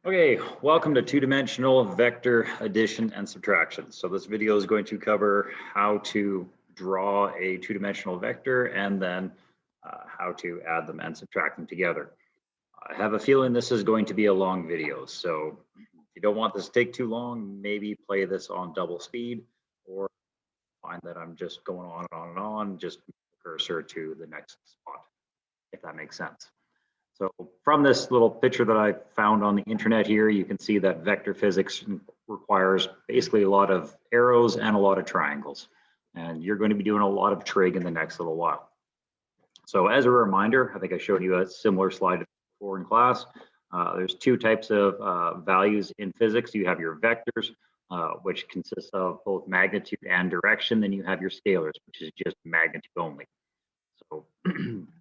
Okay, welcome to two-dimensional vector addition and subtraction. So this video is going to cover how to draw a two-dimensional vector and then how to add them and subtract them together. I have a feeling this is going to be a long video, so if you don't want this to take too long, maybe play this on double speed or find that I'm just going on and on and on, just move the cursor to the next spot, if that makes sense. So from this little picture that I found on the internet here, you can see that vector physics requires basically a lot of arrows and a lot of triangles. And you're going to be doing a lot of trig in the next little while. So as a reminder, I think I showed you a similar slide before in class. There's two types of values in physics. You have your vectors, which consists of both magnitude and direction. Then you have your scalars, which is just magnitude only. So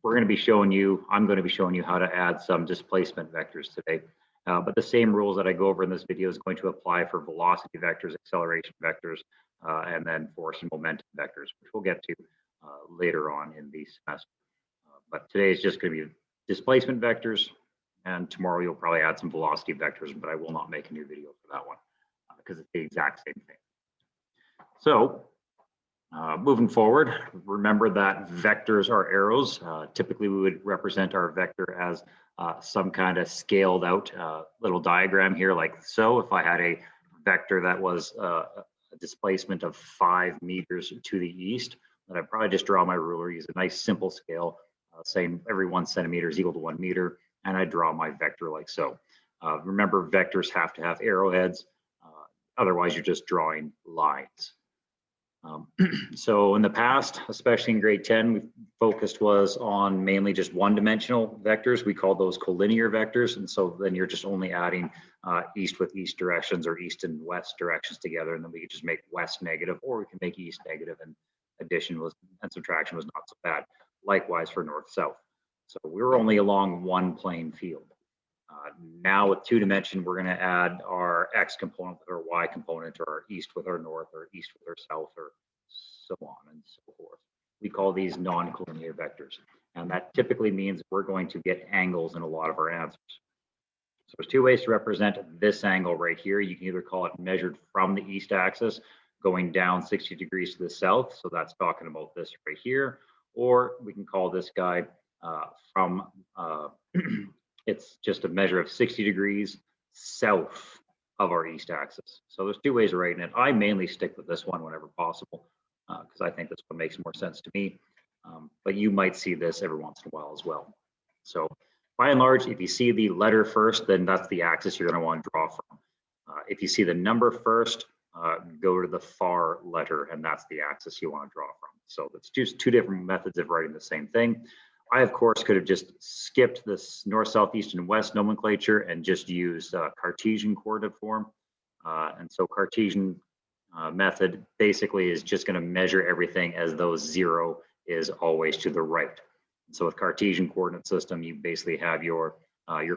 we're going to be showing you, I'm going to be showing you how to add some displacement vectors today. But the same rules that I go over in this video is going to apply for velocity vectors, acceleration vectors, and then force and momentum vectors, which we'll get to later on in the semester. But today is just going to be displacement vectors, and tomorrow you'll probably add some velocity vectors, but I will not make a new video for that one because it's the exact same thing. So moving forward, remember that vectors are arrows. Typically, we would represent our vector as some kind of scaled out little diagram here, like so. If I had a vector that was a displacement of 5 meters to the east, then I'd probably just draw my ruler, use a nice simple scale, saying every 1 centimeter is equal to 1 meter, and I draw my vector like so. Remember, vectors have to have arrowheads, otherwise you're just drawing lines. So in the past, especially in grade 10, we focused was on mainly just one-dimensional vectors. We call those collinear vectors. And so then you're just only adding east with east directions or east and west directions together. And then we could just make west negative, or we can make east negative, and addition was and subtraction was not so bad. Likewise for north-south. So we were only along one plane field. Now with two dimension, we're going to add our x component with our y component, or our east with our north, or east with our south, or so on and so forth. We call these non-collinear vectors. And that typically means we're going to get angles in a lot of our answers. So there's two ways to represent this angle right here. You can either call it measured from the east axis, going down 60 degrees to the south. So that's talking about this right here. Or we can call this guy from it's just a measure of 60 degrees south of our east axis. So there's two ways of writing it. I mainly stick with this one whenever possible because I think this one makes more sense to me. But you might see this every once in a while as well. So by and large, if you see the letter first, then that's the axis you're going to want to draw from. If you see the number first, go to the far letter, and that's the axis you want to draw from. So it's just two different methods of writing the same thing. I, of course, could have just skipped this north, south, east, and west nomenclature and just used Cartesian coordinate form. And so Cartesian method basically is just going to measure everything as though 0 is always to the right. And so with Cartesian coordinate system, you basically have your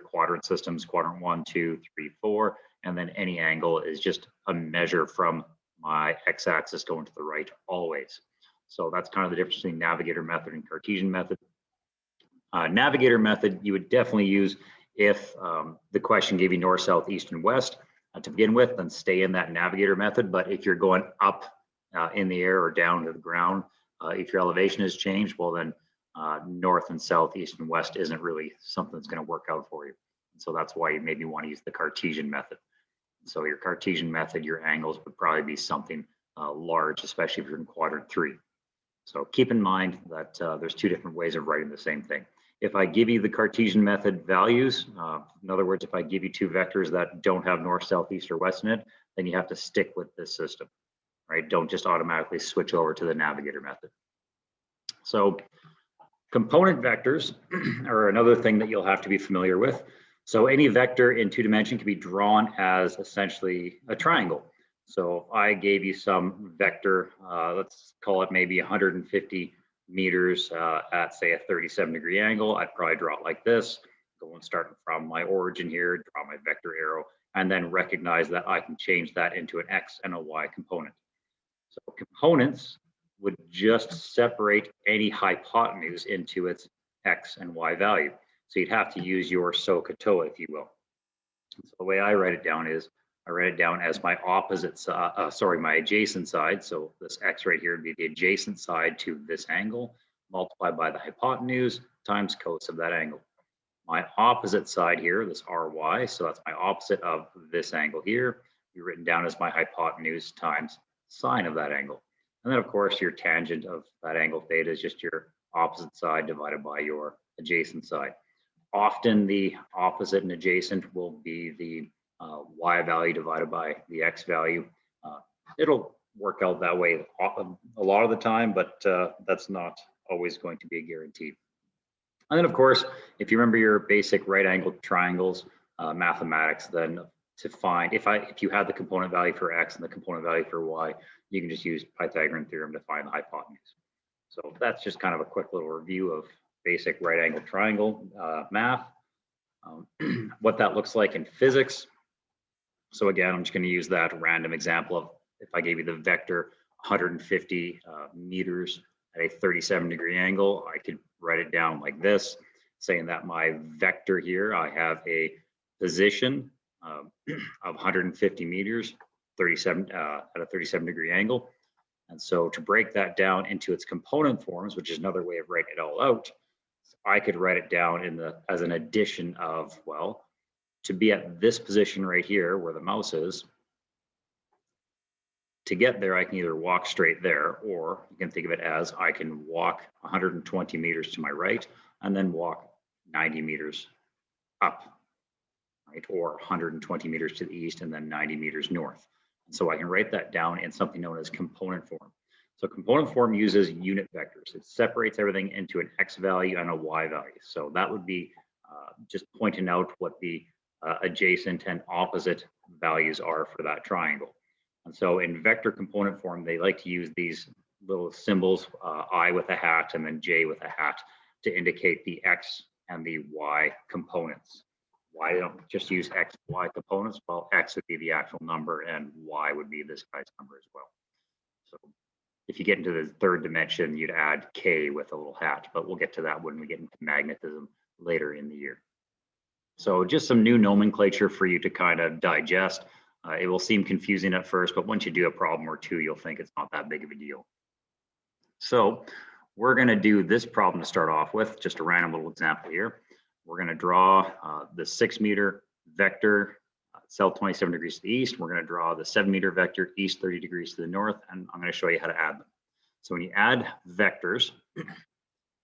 quadrant systems, quadrant 1, 2, 3, 4, and then any angle is just a measure from my x-axis going to the right always. So that's kind of the difference between navigator method and Cartesian method. Navigator method you would definitely use if the question gave you north, south, east, and west to begin with, then stay in that navigator method. But if you're going up in the air or down to the ground, if your elevation has changed, well then north and south, east and west isn't really something that's going to work out for you. And so that's why you maybe want to use the Cartesian method. So your Cartesian method, your angles would probably be something large, especially if you're in quadrant 3. So keep in mind that there's two different ways of writing the same thing. If I give you the Cartesian method values, in other words, if I give you two vectors that don't have north, south, east, or west in it, then you have to stick with this system, right? Don't just automatically switch over to the navigator method. So component vectors are another thing that you'll have to be familiar with. So any vector in two dimension can be drawn as essentially a triangle. So if I gave you some vector, let's call it maybe 150 meters at say a 37-degree angle, I'd probably draw it like this, going starting from my origin here, draw my vector arrow, and then recognize that I can change that into an x and a y component. So components would just separate any hypotenuse into its x and y value. So you'd have to use your SOHCAHTOA, if you will. So the way I write it down is I write it down as my opposite side, my adjacent side. So this x right here would be the adjacent side to this angle, multiplied by the hypotenuse times cos of that angle. My opposite side here, this ry, so that's my opposite of this angle here, be written down as my hypotenuse times sine of that angle. And then of course your tangent of that angle theta is just your opposite side divided by your adjacent side. Often the opposite and adjacent will be the y value divided by the x value. It'll work out that way a lot of the time, but that's not always going to be a guarantee. And then of course, if you remember your basic right angled triangles mathematics, then to find, if you had the component value for x and the component value for y, you can just use Pythagorean theorem to find the hypotenuse. So that's just kind of a quick little review of basic right angled triangle math, what that looks like in physics. So again, I'm just going to use that random example of if I gave you the vector 150 meters at a 37-degree angle, I could write it down like this, saying that my vector here, I have a position of 150 meters, 37 at a 37-degree angle. And so to break that down into its component forms, which is another way of writing it all out, I could write it down as an addition of, well, to be at this position right here where the mouse is, to get there, I can either walk straight there, or you can think of it as I can walk 120 meters to my right and then walk 90 meters up, right? Or 120 meters to the east and then 90 meters north. And so I can write that down in something known as component form. So component form uses unit vectors. It separates everything into an x value and a y value. So that would be just pointing out what the adjacent and opposite values are for that triangle. And so in vector component form, they like to use these little symbols, I with a hat and then J with a hat, to indicate the X and the Y components. Why don't just use X, Y components? Well, X would be the actual number and Y would be this guy's number as well. So if you get into the third dimension, you'd add K with a little hat, but we'll get to that when we get into magnetism later in the year. So just some new nomenclature for you to kind of digest. It will seem confusing at first, but once you do a problem or two, you'll think it's not that big of a deal. So we're going to do this problem to start off with, just a random little example here. We're going to draw the 6-meter vector south 27 degrees to the east. We're going to draw the 7-meter vector east 30 degrees to the north, and I'm going to show you how to add them. So when you add vectors,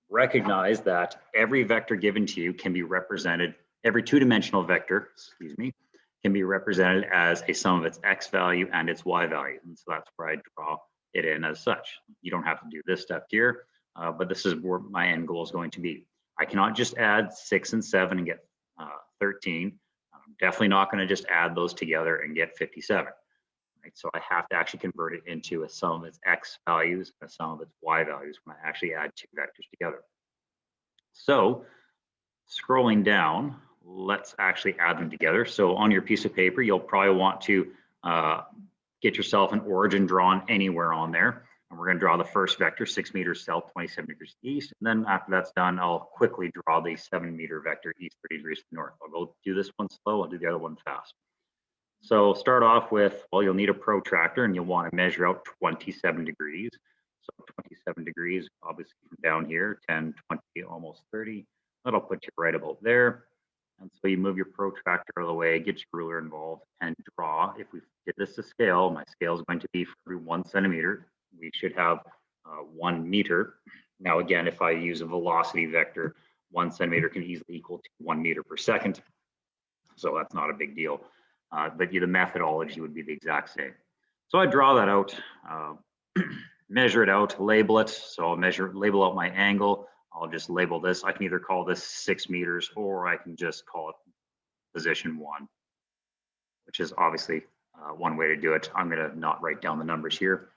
recognize that every vector given to you can be represented, every two-dimensional vector, can be represented as a sum of its x value and its y value. And so that's where I draw it in as such. You don't have to do this step here, but this is where my end goal is going to be. I cannot just add 6 and 7 and get 13. I'm definitely not going to just add those together and get 57. Right? So I have to actually convert it into a sum of its x values and a sum of its y values when I actually add two vectors together. So scrolling down, let's actually add them together. So on your piece of paper, you'll probably want to get yourself an origin drawn anywhere on there. And we're going to draw the first vector, 6 meters south, 27 degrees east. And then after that's done, I'll quickly draw the 7-meter vector east 30 degrees to the north. I'll go do this one slow, I'll do the other one fast. So start off with, well, you'll need a protractor and you'll want to measure out 27 degrees. So 27 degrees, obviously from down here, 10, 20, almost 30. That'll put you right about there. And so you move your protractor out of the way, get your ruler involved, and draw. If we get this to scale, my scale is going to be for every 1 centimeter. We should have 1 meter. Now, again, if I use a velocity vector, 1 centimeter can easily equal to 1 meter per second. So that's not a big deal. But the methodology would be the exact same. So I draw that out, measure it out, label it. So I'll label out my angle. I'll just label this. I can either call this 6 meters or I can just call it position 1, which is obviously one way to do it. I'm going to not write down the numbers here.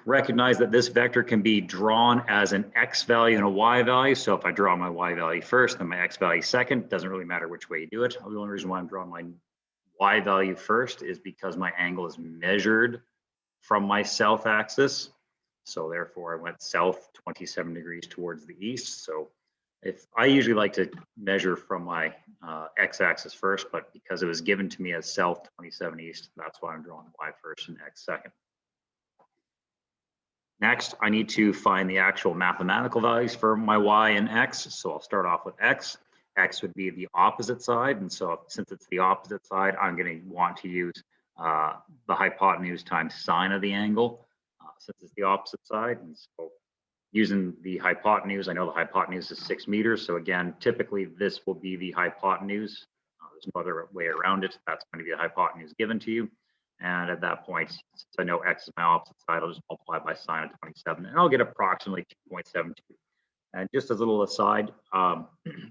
Recognize that this vector can be drawn as an x value and a y value. So if I draw my y value first, then my x value second, doesn't really matter which way you do it. The only reason why I'm drawing my y value first is because my angle is measured from my south axis. So therefore I went south 27 degrees towards the east. So If I usually like to measure from my x-axis first, but because it was given to me as south 27 east, that's why I'm drawing y first and x second. Next, I need to find the actual mathematical values for my y and x. So I'll start off with x. X would be the opposite side. And so since it's the opposite side, I'm going to want to use the hypotenuse times sine of the angle, since it's the opposite side. And so using the hypotenuse, I know the hypotenuse is 6 meters. So again, typically this will be the hypotenuse. There's no other way around it. That's going to be the hypotenuse given to you. And at that point, since I know x is my opposite side, I'll just multiply by sine of 27, and I'll get approximately 2.72. And just as a little aside,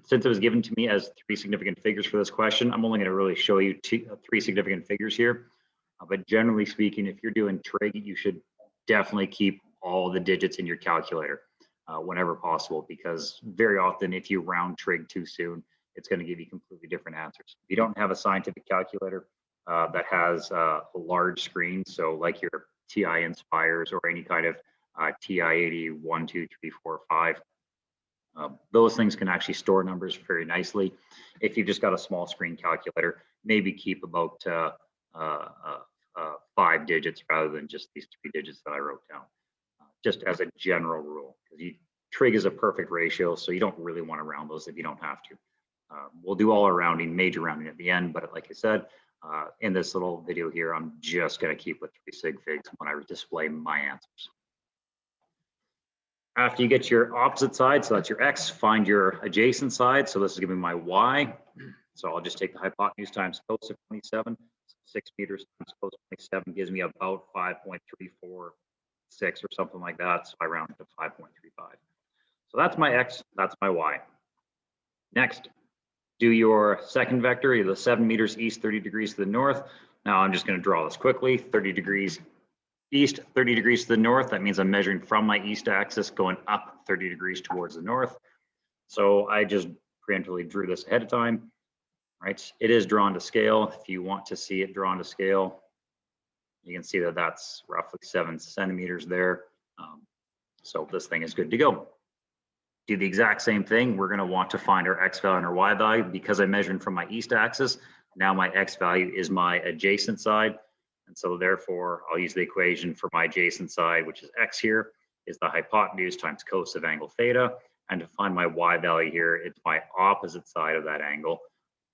since it was given to me as 3 significant figures for this question, I'm only going to really show you 3 significant figures here. But generally speaking, if you're doing trig, you should definitely keep all the digits in your calculator whenever possible, because very often if you round trig too soon, it's going to give you completely different answers. If you don't have a scientific calculator that has a large screen, so like your TI Inspires or any kind of TI-80 1, 2, 3, 4, 5, those things can actually store numbers very nicely. If you've just got a small screen calculator, maybe keep about 5 digits rather than just these 3 digits that I wrote down, just as a general rule, because trig is a perfect ratio, so you don't really want to round those if you don't have to. We'll do all our rounding, major rounding at the end, but like I said, in this little video here, I'm just going to keep with 3 sig figs when I display my answers. After you get your opposite side, so that's your x, find your adjacent side. So this is giving me my y. So I'll just take the hypotenuse times cos of 27. 6 meters times cos of 27 gives me about 5.346 or something like that. So I round it to 5.35. So that's my x, that's my y. Next, do your second vector, the 7 meters east, 30 degrees to the north. Now I'm just going to draw this quickly. 30 degrees east, 30 degrees to the north. That means I'm measuring from my east axis going up 30 degrees towards the north. So I just preemptively drew this ahead of time, right? It is drawn to scale. If you want to see it drawn to scale, you can see that that's roughly 7 centimeters there. So this thing is good to go. Do the exact same thing. We're going to want to find our x value and our y value. Because I'm measuring from my east axis, now my x value is my adjacent side. And so therefore, I'll use the equation for my adjacent side, which is x here, is the hypotenuse times cos of angle theta. And to find my y value here, it's my opposite side of that angle,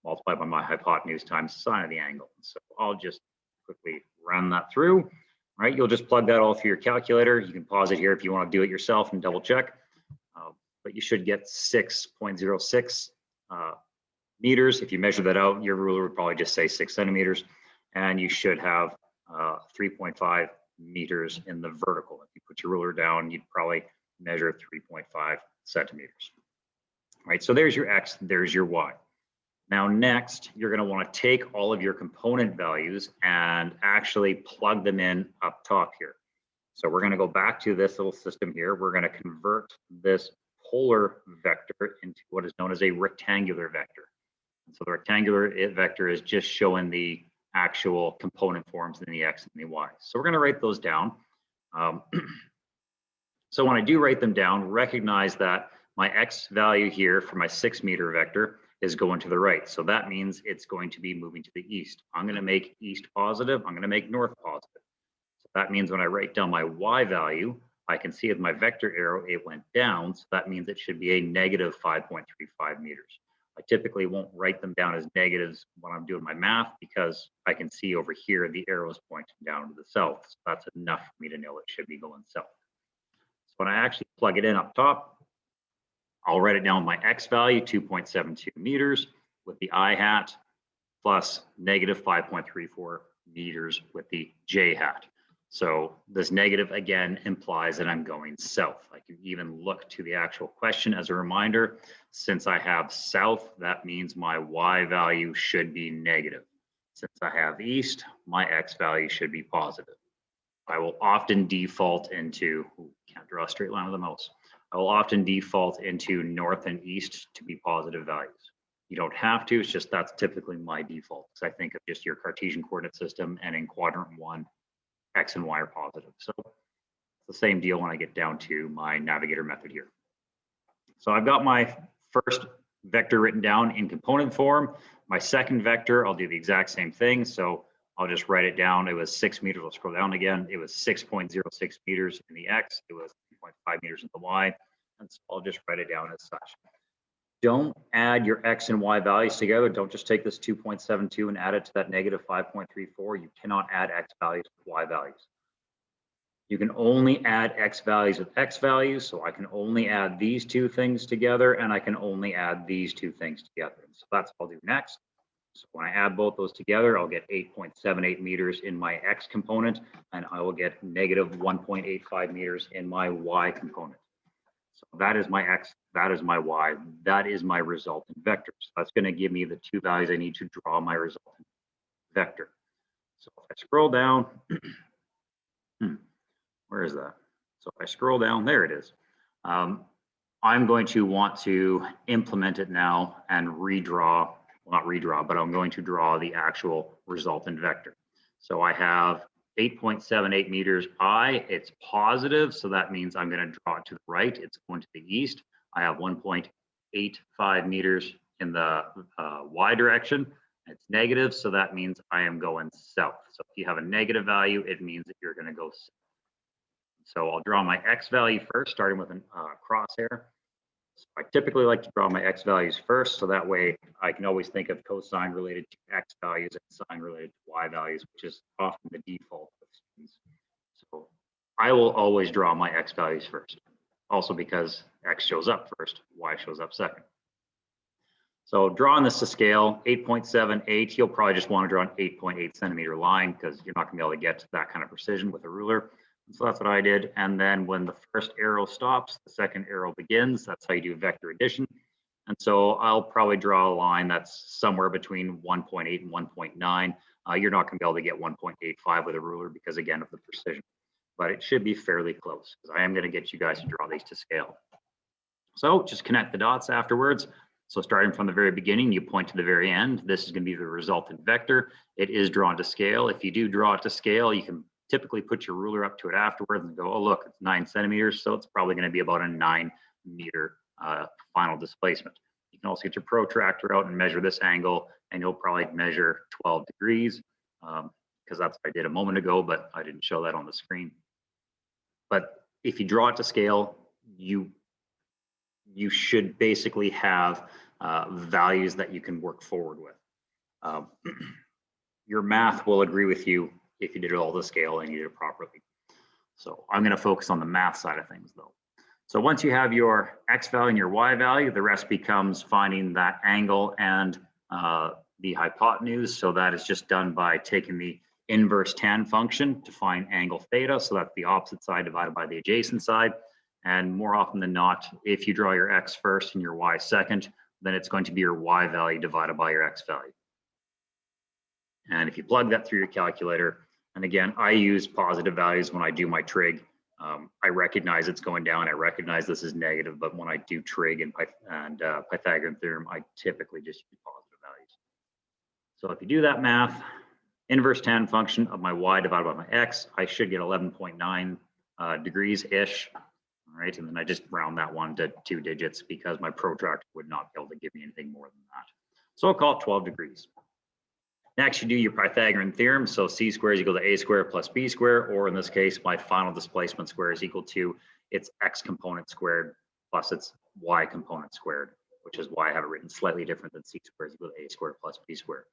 multiplied by my hypotenuse times sine of the angle. So I'll just quickly run that through. Right, you'll just plug that all through your calculator. You can pause it here if you want to do it yourself and double check. But you should get 6.06 meters. If you measure that out, your ruler would probably just say 6 centimeters. And you should have 3.5 meters in the vertical. If you put your ruler down, you'd probably measure 3.5 centimeters. Right, so there's your x, there's your y. Now next, you're going to want to take all of your component values and actually plug them in up top here. So we're going to go back to this little system here. We're going to convert this polar vector into what is known as a rectangular vector. And so the rectangular vector is just showing the actual component forms in the x and the y. So we're going to write those down. So when I do write them down, recognize that my x value here for my 6 meter vector is going to the right. So that means it's going to be moving to the east. I'm going to make east positive. I'm going to make north positive. So that means when I write down my y value, I can see with my vector arrow, it went down. So that means it should be a negative 5.35 meters. I typically won't write them down as negatives when I'm doing my math because I can see over here the arrow is pointing down to the south. So that's enough for me to know it should be going south. So when I actually plug it in up top, I'll write it down with my x value, 2.72 meters with the I hat plus negative 5.34 meters with the J hat. So this negative again implies that I'm going south. I can even look to the actual question as a reminder. Since I have south, that means my y value should be negative. Since I have east, my x value should be positive. I will often default into, can't draw a straight line with the mouse. I will often default into north and east to be positive values. You don't have to, it's just that's typically my default. So I think of just your Cartesian coordinate system, and in quadrant 1, x and y are positive. So it's the same deal when I get down to my navigator method here. So I've got my first vector written down in component form. My second vector, I'll do the exact same thing. So I'll just write it down. It was 6 meters. I'll scroll down again. It was 6.06 meters in the X. It was 3.5 meters in the Y. And so I'll just write it down as such. Don't add your X and Y values together. Don't just take this 2.72 and add it to that negative 5.34. You cannot add X values with Y values. You can only add X values with X values. So I can only add these two things together, and I can only add these two things together. And so that's what I'll do next. So when I add both those together, I'll get 8.78 meters in my X component, and I will get negative 1.85 meters in my Y component. So that is my X, that is my Y, that is my resultant vector. So that's going to give me the two values I need to draw my resultant vector. So if I scroll down, where is that? So if I scroll down, there it is. I'm going to want to implement it now and redraw, well, not redraw, but I'm going to draw the actual resultant vector. So I have 8.78 meters I, it's positive, so that means I'm going to draw it to the right, it's going to the east. I have 1.85 meters in the Y direction, it's negative, so that means I am going south. So if you have a negative value, it means that you're going to go south. So I'll draw my X value first, starting with a crosshair. So I typically like to draw my X values first, so that way I can always think of cosine related to X values and sine related to Y values, which is often the default of students. So I will always draw my X values first, also because X shows up first, Y shows up second. So drawing this to scale, 8.78, you'll probably just want to draw an 8.8 centimeter line because you're not going to be able to get to that kind of precision with a ruler. So that's what I did. And then when the first arrow stops, the second arrow begins. That's how you do vector addition. And so I'll probably draw a line that's somewhere between 1.8 and 1.9. You're not going to be able to get 1.85 with a ruler because, again, of the precision. But it should be fairly close because I am going to get you guys to draw these to scale. So just connect the dots afterwards. So starting from the very beginning, you point to the very end. This is going to be the resultant vector. It is drawn to scale. If you do draw it to scale, you can typically put your ruler up to it afterwards and go, oh, look, it's 9 centimeters. So it's probably going to be about a 9 meter final displacement. You can also get your protractor out and measure this angle, and you'll probably measure 12 degrees because that's what I did a moment ago, but I didn't show that on the screen. But if you draw it to scale, you should basically have values that you can work forward with. Your math will agree with you if you did it all to scale and you did it properly. So I'm going to focus on the math side of things though. So once you have your X value and your Y value, the rest becomes finding that angle and the hypotenuse. So that is just done by taking the inverse tan function to find angle theta. So that's the opposite side divided by the adjacent side. And more often than not, if you draw your X first and your Y second, then it's going to be your Y value divided by your X value. And if you plug that through your calculator, and again, I use positive values when I do my trig. I recognize it's going down. I recognize this is negative, but when I do trig and Pythagorean Theorem, I typically just use positive values. So if you do that math, inverse tan function of my Y divided by my X, I should get 11.9 degrees-ish. All right, and then I just round that one to 2 digits because my protractor would not be able to give me anything more than that. So I'll call it 12 degrees. Next, you do your Pythagorean theorem. So c squared is equal to a squared plus b squared, or in this case, my final displacement square is equal to its x component squared plus its y component squared, which is why I have it written slightly different than c squared is equal to a squared plus b squared.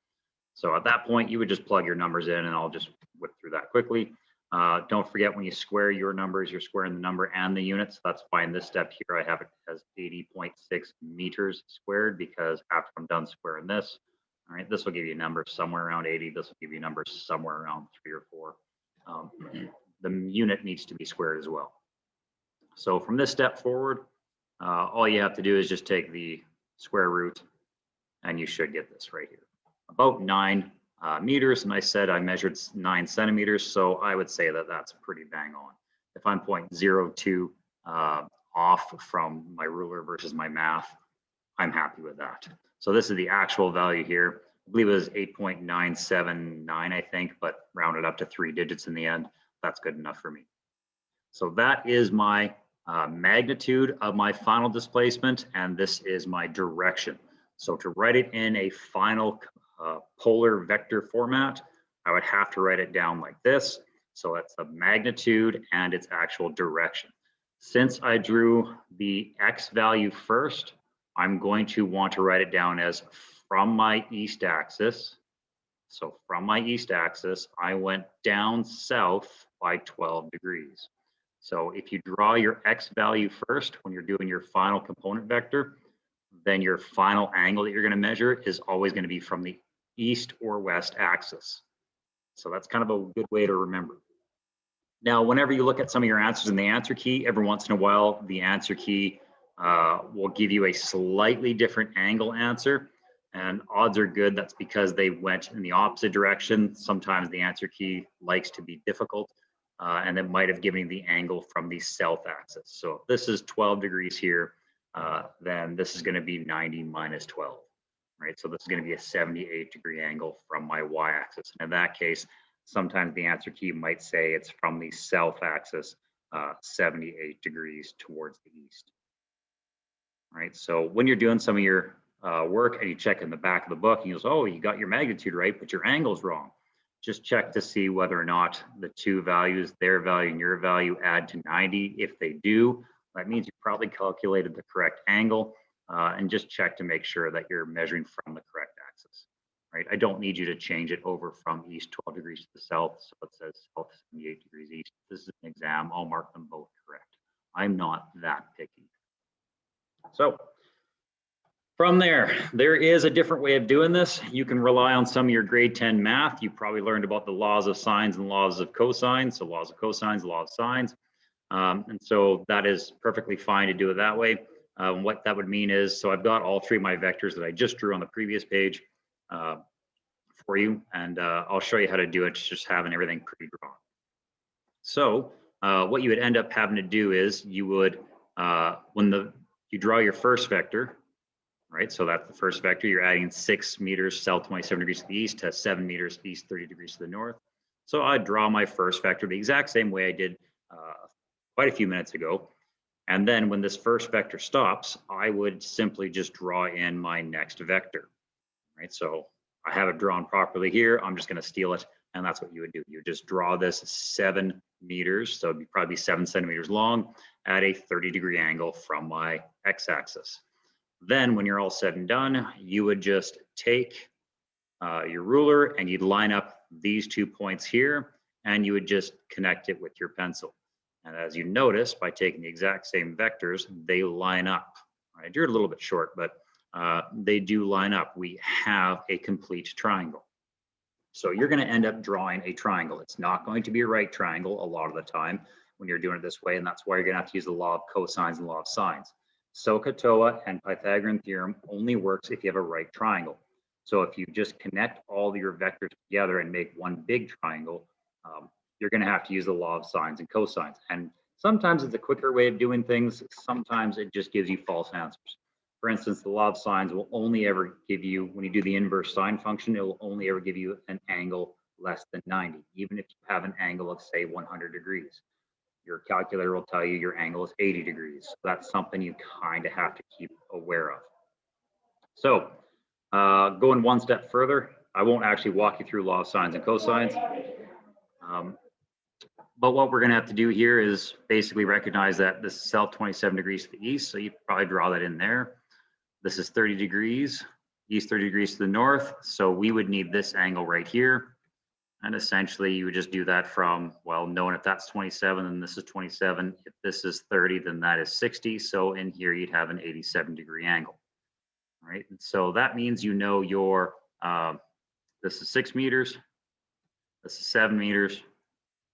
So at that point, you would just plug your numbers in, and I'll just whip through that quickly. Don't forget when you square your numbers, you're squaring the number and the units. That's why in this step here, I have it as 80.6 meters squared, because after I'm done squaring this, all right, this will give you a number somewhere around 80. This will give you a number somewhere around 3 or 4. The unit needs to be squared as well. So from this step forward, all you have to do is just take the square root, and you should get this right here. About 9 meters, and I said I measured 9 centimeters, so I would say that that's pretty bang on. If I'm 0.02 off from my ruler versus my math, I'm happy with that. So this is the actual value here. I believe it was 8.979, I think, but rounded up to 3 digits in the end. That's good enough for me. So that is my magnitude of my final displacement, and this is my direction. So to write it in a final polar vector format, I would have to write it down like this. So that's the magnitude and its actual direction. Since I drew the x value first, I'm going to want to write it down as from my east axis. So from my east axis, I went down south by 12 degrees. So if you draw your x value first when you're doing your final component vector, then your final angle that you're going to measure is always going to be from the east or west axis. So that's kind of a good way to remember. Now, whenever you look at some of your answers in the answer key, every once in a while, the answer key will give you a slightly different angle answer. And odds are good that's because they went in the opposite direction. Sometimes the answer key likes to be difficult, and it might have given you the angle from the south axis. So if this is 12 degrees here, then this is going to be 90 minus 12, right? So this is going to be a 78-degree angle from my y-axis. And in that case, sometimes the answer key might say it's from the south axis, 78 degrees towards the east. All right, so when you're doing some of your work and you check in the back of the book and you go, oh, you got your magnitude right, but your angle's wrong. Just check to see whether or not the two values, their value and your value, add to 90. If they do, that means you probably calculated the correct angle, and just check to make sure that you're measuring from the correct axis. Right? I don't need you to change it over from east 12 degrees to the south. So it says south 78 degrees east. This is an exam. I'll mark them both correct. I'm not that picky. So from there is a different way of doing this. You can rely on some of your grade 10 math. You probably learned about the laws of sines and laws of cosines. So laws of cosines, law of sines. And so that is perfectly fine to do it that way. What that would mean is, so I've got all three of my vectors that I just drew on the previous page for you, and I'll show you how to do it, just having everything pre-drawn. So what you would end up having to do is you would, when you draw your first vector, right? So that's the first vector, you're adding 6 meters south 27 degrees to the east to 7 meters east 30 degrees to the north. So I draw my first vector the exact same way I did quite a few minutes ago. And then when this first vector stops, I would simply just draw in my next vector, right? So I have it drawn properly here. I'm just going to steal it. And that's what you would do. You just draw this 7 meters. So it'd probably 7 centimeters long at a 30-degree angle from my x-axis. Then when you're all said and done, you would just take your ruler and you'd line up these 2 points here, and you would just connect it with your pencil. And as you notice, by taking the exact same vectors, they line up. Right? You're a little bit short, but they do line up. We have a complete triangle. So you're going to end up drawing a triangle. It's not going to be a right triangle a lot of the time when you're doing it this way, and that's why you're going to have to use the law of cosines and law of sines. SOHCAHTOA and Pythagorean theorem only works if you have a right triangle. So if you just connect all your vectors together and make one big triangle, you're going to have to use the law of sines and cosines. And sometimes it's a quicker way of doing things. Sometimes it just gives you false answers. For instance, the law of sines will only ever give you, when you do the inverse sine function, it will only ever give you an angle less than 90, even if you have an angle of, say, 100 degrees. Your calculator will tell you your angle is 80 degrees. So that's something you kind of have to keep aware of. So going one step further, I won't actually walk you through law of sines and cosines. But what we're going to have to do here is basically recognize that this is south 27 degrees to the east. So you probably draw that in there. This is 30 degrees, east 30 degrees to the north. So we would need this angle right here. And essentially you would just do that from, well, knowing if that's 27 and this is 27, if this is 30, then that is 60. So in here you'd have an 87-degree angle, right? And so that means you know your, this is 6 meters, this is 7 meters,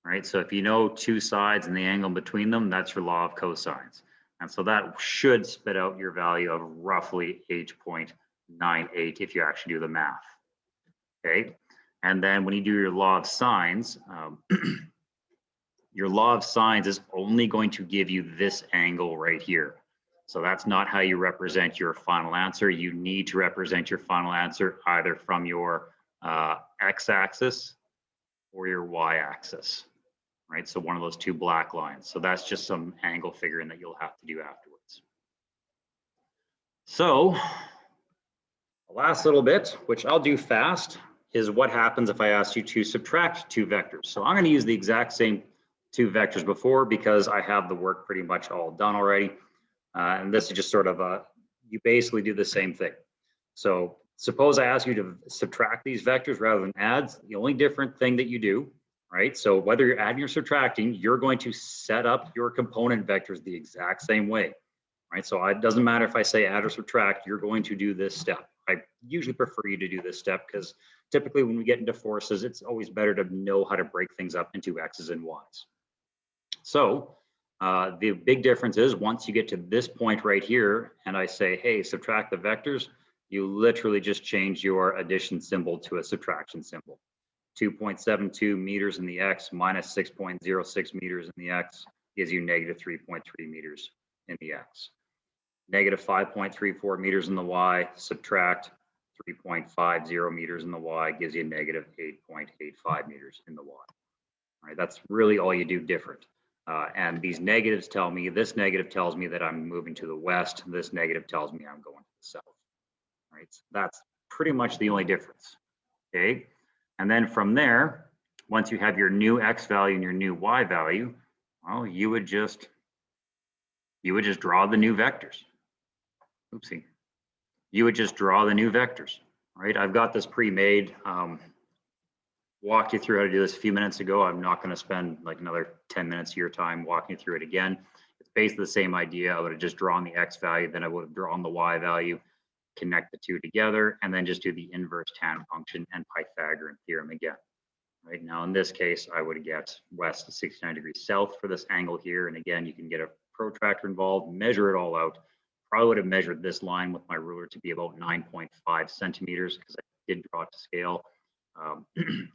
right? So if you know two sides and the angle between them, that's your law of cosines. And so that should spit out your value of roughly 8.98 if you actually do the math, okay? And then when you do your law of sines, your law of sines is only going to give you this angle right here. So that's not how you represent your final answer. You need to represent your final answer either from your x-axis or your y-axis. right? So one of those two black lines. So that's just some angle figuring that you'll have to do afterwards. So the last little bit, which I'll do fast, is what happens if I ask you to subtract two vectors. So I'm going to use the exact same two vectors before because I have the work pretty much all done already. And this is just sort of you basically do the same thing. So suppose I ask you to subtract these vectors rather than add. The only different thing that you do, right? So whether you're adding or subtracting, you're going to set up your component vectors the exact same way, right? So it doesn't matter if I say add or subtract, you're going to do this step. I usually prefer you to do this step because typically when we get into forces, it's always better to know how to break things up into X's and Y's. So the big difference is once you get to this point right here and I say, hey, subtract the vectors, you literally just change your addition symbol to a subtraction symbol. 2.72 meters in the X minus 6.06 meters in the X gives you negative 3.3 meters in the X. Negative 5.34 meters in the Y, subtract 3.50 meters in the Y gives you negative 8.85 meters in the Y. All right, that's really all you do different. And these negatives tell me, this negative tells me that I'm moving to the west. This negative tells me I'm going to the south. All right, so that's pretty much the only difference. Okay, and then from there, once you have your new X value and your new Y value, well, you would just draw the new vectors. Oopsie. You would just draw the new vectors, right? I've got this pre-made. Walked you through how to do this a few minutes ago. I'm not going to spend like another 10 minutes of your time walking you through it again. It's basically the same idea. I would have just drawn the X value, then I would have drawn the Y value, connect the two together, and then just do the inverse tan function and Pythagorean theorem again. Right now, in this case, I would get west 69 degrees south for this angle here. And again, you can get a protractor involved, measure it all out. Probably would have measured this line with my ruler to be about 9.5 centimeters because I did draw it to scale.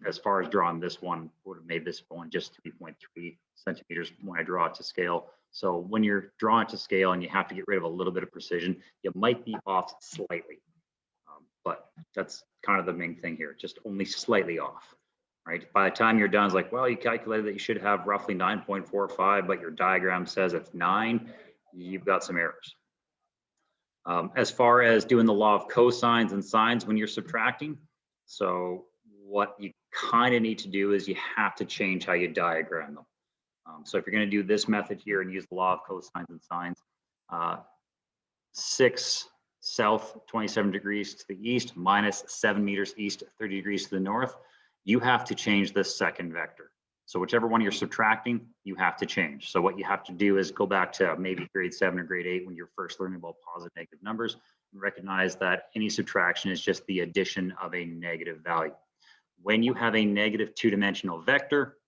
As far as drawing this one, would have made this one just 3.3 centimeters when I draw it to scale. So when you're drawing it to scale and you have to get rid of a little bit of precision, you might be off slightly. But that's kind of the main thing here, just only slightly off. Right? By the time you're done, it's like, well, you calculated that you should have roughly 9.45, but your diagram says it's 9. You've got some errors. As far as doing the law of cosines and sines when you're subtracting, so what you kind of need to do is you have to change how you diagram them. So if you're going to do this method here and use the law of cosines and sines, 6 south 27 degrees to the east minus 7 meters east 30 degrees to the north, you have to change this second vector. So whichever one you're subtracting, you have to change. So what you have to do is go back to maybe grade 7 or grade 8 when you're first learning about positive and negative numbers and recognize that any subtraction is just the addition of a negative value. When you have a negative two-dimensional vector,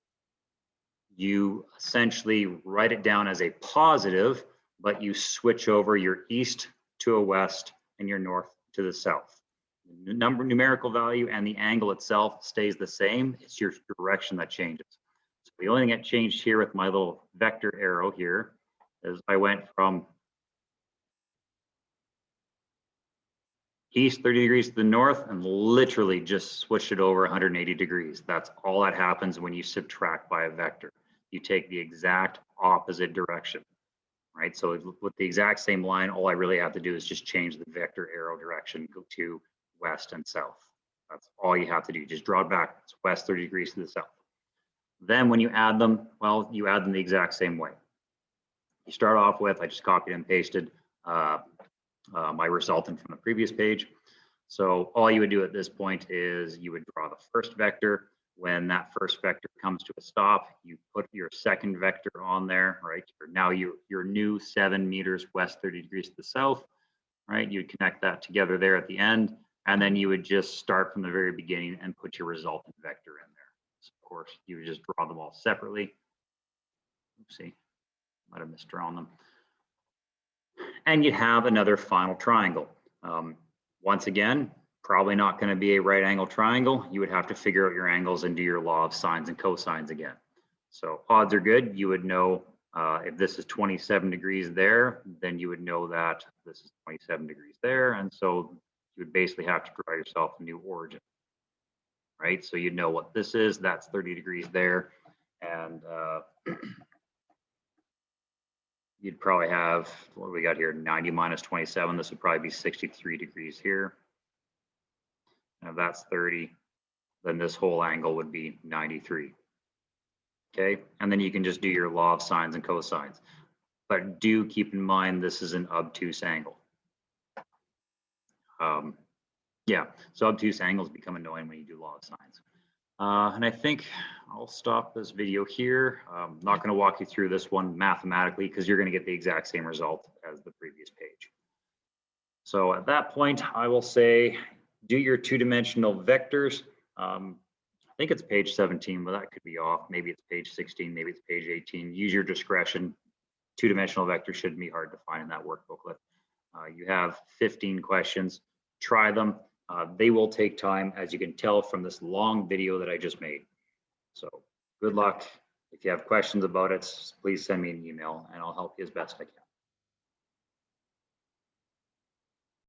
you essentially write it down as a positive, but you switch over your east to a west and your north to the south. The numerical value and the angle itself stays the same. It's your direction that changes. So the only thing that changed here with my little vector arrow here is I went from east 30 degrees to the north and literally just switched it over 180 degrees. That's all that happens when you subtract by a vector. You take the exact opposite direction, right? So with the exact same line, all I really have to do is just change the vector arrow direction, go to west and south. That's all you have to do. Just draw it back. It's west 30 degrees to the south. Then when you add them, well, you add them the exact same way. You start off with, I just copied and pasted my resultant from the previous page. So all you would do at this point is you would draw the first vector. When that first vector comes to a stop, you put your second vector on there, right? Now your new 7 meters west 30 degrees to the south, right? You would connect that together there at the end, and then you would just start from the very beginning and put your resultant vector in there. So of course, you would just draw them all separately. Oopsie, might have misdrawn them. And you'd have another final triangle. Once again, probably not going to be a right angle triangle. You would have to figure out your angles and do your law of sines and cosines again. So odds are good. You would know if this is 27 degrees there, then you would know that this is 27 degrees there. And so you would basically have to draw yourself a new origin, right? So you'd know what this is. That's 30 degrees there. And you'd probably have, what do we got here, 90 minus 27. This would probably be 63 degrees here. And if that's 30, then this whole angle would be 93. Okay, and then you can just do your law of sines and cosines. But do keep in mind this is an obtuse angle. Yeah, so obtuse angles become annoying when you do law of sines. And I think I'll stop this video here. I'm not going to walk you through this one mathematically because you're going to get the exact same result as the previous page. So at that point, I will say do your two-dimensional vectors. I think it's page 17, but that could be off. Maybe it's page 16, maybe it's page 18. Use your discretion. Two-dimensional vectors shouldn't be hard to find in that workbooklet. You have 15 questions. Try them. They will take time, as you can tell from this long video that I just made. So good luck. If you have questions about it, please send me an email and I'll help you as best I can.